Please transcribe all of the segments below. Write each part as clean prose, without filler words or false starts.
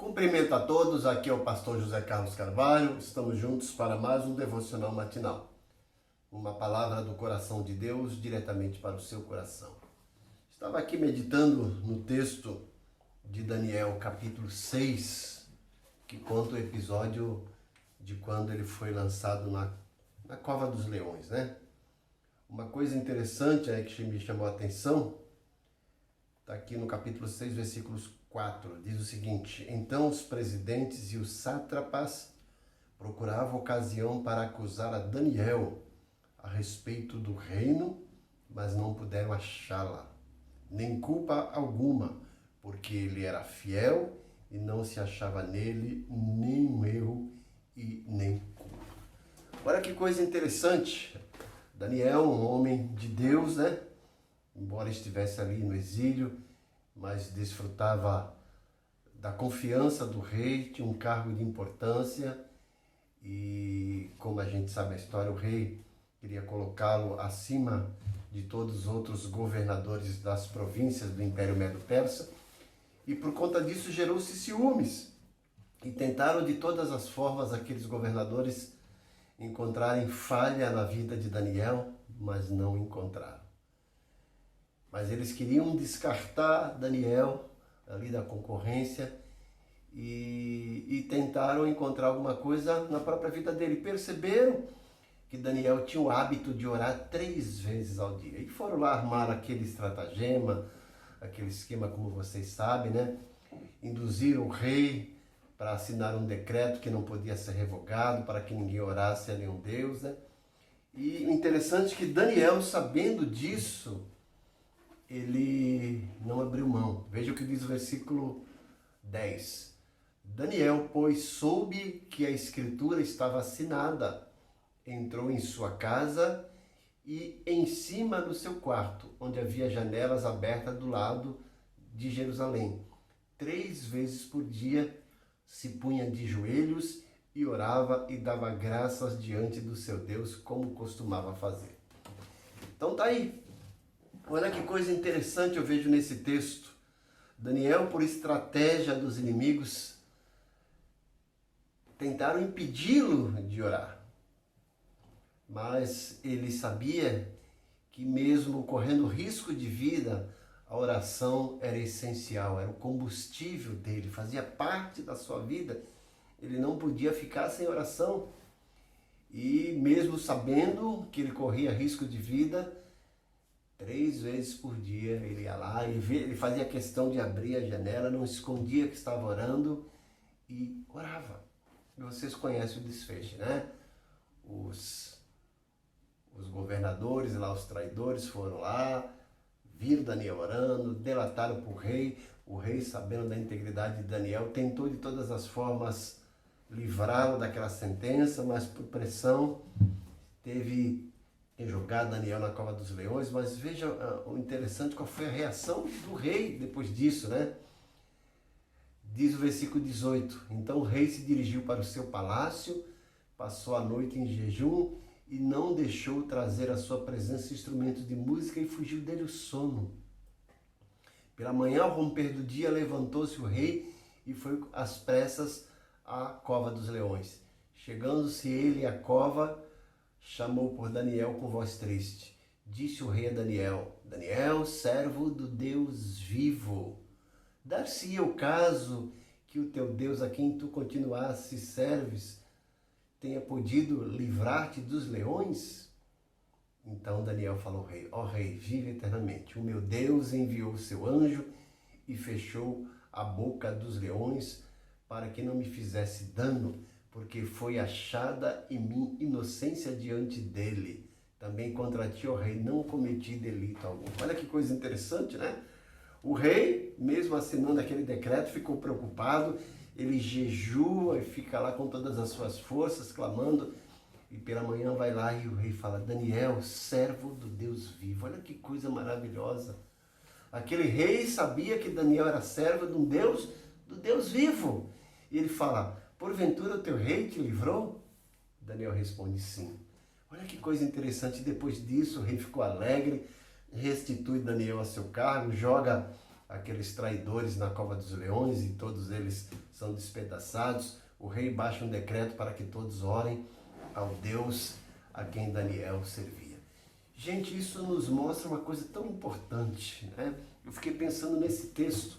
Cumprimento a todos, aqui é o pastor José Carlos Carvalho, estamos juntos para mais um devocional matinal. Uma palavra do coração de Deus diretamente para o seu coração. Estava aqui meditando no texto de Daniel, capítulo 6, que conta o episódio de quando ele foi lançado na cova dos leões, né? Uma coisa interessante que me chamou a atenção, está aqui no capítulo 6, versículos 4, diz o seguinte: Então os presidentes e os sátrapas procuravam ocasião para acusar a Daniel a respeito do reino, mas não puderam achá-la, nem culpa alguma, porque ele era fiel e não se achava nele nenhum erro e nem culpa. Olha que coisa interessante. Daniel, um homem de Deus, né? Embora estivesse ali no exílio, mas desfrutava da confiança do rei, tinha um cargo de importância e, como a gente sabe a história, o rei queria colocá-lo acima de todos os outros governadores das províncias do Império Medo-Persa, e por conta disso gerou-se ciúmes e tentaram de todas as formas aqueles governadores encontrarem falha na vida de Daniel, mas não encontraram. Mas eles queriam descartar Daniel ali da concorrência e tentaram encontrar alguma coisa na própria vida dele. Perceberam que Daniel tinha o hábito de orar 3 vezes ao dia. E foram lá armar aquele estratagema, aquele esquema, como vocês sabem, né? Induziram o rei para assinar um decreto que não podia ser revogado, para que ninguém orasse a nenhum Deus, né? E interessante que Daniel, sabendo disso, ele não abriu mão. Veja o que diz o versículo 10. Daniel, pois, soube que a escritura estava assinada, entrou em sua casa e em cima do seu quarto, onde havia janelas abertas do lado de Jerusalém. 3 vezes por dia se punha de joelhos e orava e dava graças diante do seu Deus, como costumava fazer. Então tá aí. Olha que coisa interessante eu vejo nesse texto. Daniel, por estratégia dos inimigos, tentaram impedi-lo de orar. Mas ele sabia que mesmo correndo risco de vida, a oração era essencial, era o combustível dele, fazia parte da sua vida. Ele não podia ficar sem oração. E mesmo sabendo que ele corria risco de vida, 3 vezes por dia ele ia lá, ele fazia questão de abrir a janela, não escondia que estava orando e orava. E vocês conhecem o desfecho, né? Os governadores lá, os traidores foram lá, viram Daniel orando, delataram para o rei. O rei, sabendo da integridade de Daniel, tentou de todas as formas livrá-lo daquela sentença, mas por pressão teve que jogar Daniel na cova dos leões. Mas veja o interessante, qual foi a reação do rei depois disso, né? Diz o versículo 18, então o rei se dirigiu para o seu palácio, passou a noite em jejum e não deixou trazer à sua presença instrumentos de música e fugiu dele o sono. Pela manhã, ao romper do dia, levantou-se o rei e foi às pressas à cova dos leões. Chegando-se ele à cova, chamou por Daniel com voz triste. Disse o rei a Daniel: Daniel, servo do Deus vivo, dar-se-ia o caso que o teu Deus, a quem tu continuaste serves, tenha podido livrar-te dos leões? Então Daniel falou ao rei: ó rei, vive eternamente. O meu Deus enviou o seu anjo e fechou a boca dos leões para que não me fizesse dano, porque foi achada em mim inocência diante dele. Também contra ti, ó rei, não cometi delito algum. Olha que coisa interessante, né? O rei, mesmo assinando aquele decreto, ficou preocupado. Ele jejua e fica lá com todas as suas forças, clamando. E pela manhã vai lá e o rei fala: Daniel, servo do Deus vivo. Olha que coisa maravilhosa. Aquele rei sabia que Daniel era servo de um Deus, do Deus vivo. E ele fala: porventura o teu rei te livrou? Daniel responde: sim. Olha que coisa interessante. Depois disso, o rei ficou alegre, restitui Daniel a seu cargo, joga aqueles traidores na cova dos leões, e todos eles são despedaçados. O rei baixa um decreto para que todos orem ao Deus a quem Daniel servia. Gente, isso nos mostra uma coisa tão importante, né? Eu fiquei pensando nesse texto.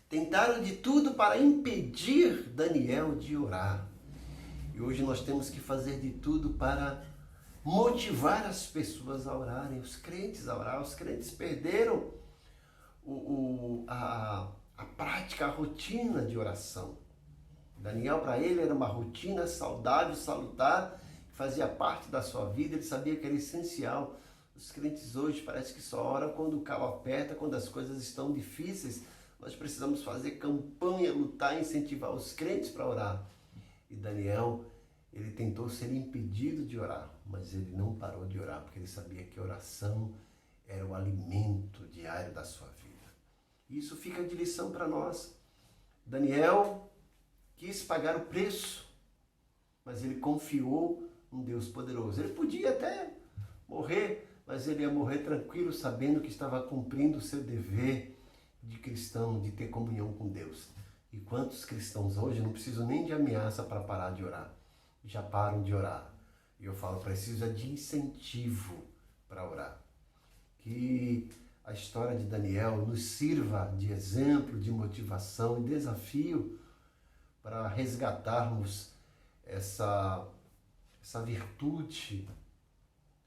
Tentaram de tudo para impedir Daniel de orar. E hoje nós temos que fazer de tudo para motivar as pessoas a orarem, os crentes a orar. Os crentes perderam a prática, a rotina de oração. Daniel, para ele, era uma rotina saudável, salutar, que fazia parte da sua vida, ele sabia que era essencial. Os crentes hoje parece que só oram quando o calo aperta, quando as coisas estão difíceis. Nós precisamos fazer campanha, lutar, incentivar os crentes para orar. E Daniel, ele tentou ser impedido de orar, mas ele não parou de orar, porque ele sabia que a oração era o alimento diário da sua vida. Isso fica de lição para nós. Daniel quis pagar o preço, mas ele confiou num Deus poderoso. Ele podia até morrer, mas ele ia morrer tranquilo, sabendo que estava cumprindo o seu dever de cristão, de ter comunhão com Deus. E quantos cristãos hoje não precisam nem de ameaça para parar de orar? Já param de orar. E eu falo, precisa de incentivo para orar. Que a história de Daniel nos sirva de exemplo, de motivação e desafio para resgatarmos essa virtude,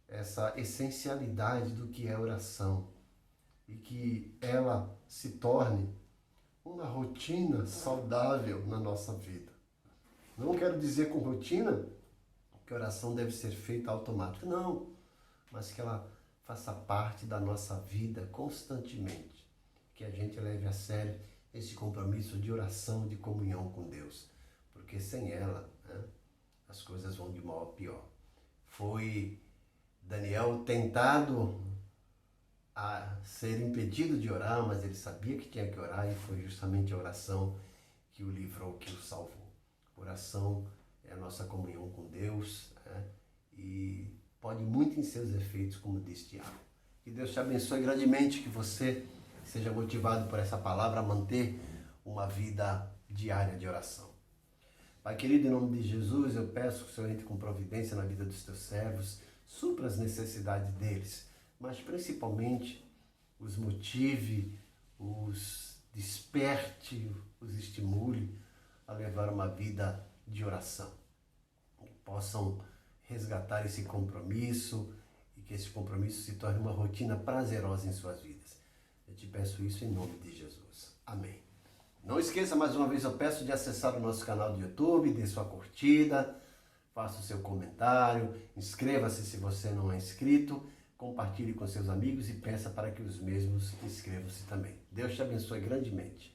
essa essencialidade do que é oração, e que ela se torne uma rotina saudável na nossa vida. Não quero dizer com rotina que a oração deve ser feita automática, não, mas que ela faça parte da nossa vida constantemente, que a gente leve a sério esse compromisso de oração, de comunhão com Deus, porque sem ela, né, as coisas vão de mal a pior. Foi Daniel tentado a ser impedido de orar, mas ele sabia que tinha que orar, e foi justamente a oração que o livrou, que o salvou. Oração é a nossa comunhão com Deus, né? E pode muito em seus efeitos, como diz Tiago. Que Deus te abençoe grandemente, que você seja motivado por essa palavra a manter uma vida diária de oração. Pai querido, em nome de Jesus, eu peço que o Senhor entre com providência na vida dos teus servos, supra as necessidades deles, mas principalmente os motive, os desperte, os estimule a levar uma vida de oração. Possam resgatar esse compromisso e que esse compromisso se torne uma rotina prazerosa em suas vidas. Eu te peço isso em nome de Jesus. Amém. Não esqueça, mais uma vez eu peço de acessar o nosso canal do YouTube, dê sua curtida, faça o seu comentário, inscreva-se se você não é inscrito, compartilhe com seus amigos e peça para que os mesmos inscrevam-se também. Deus te abençoe grandemente.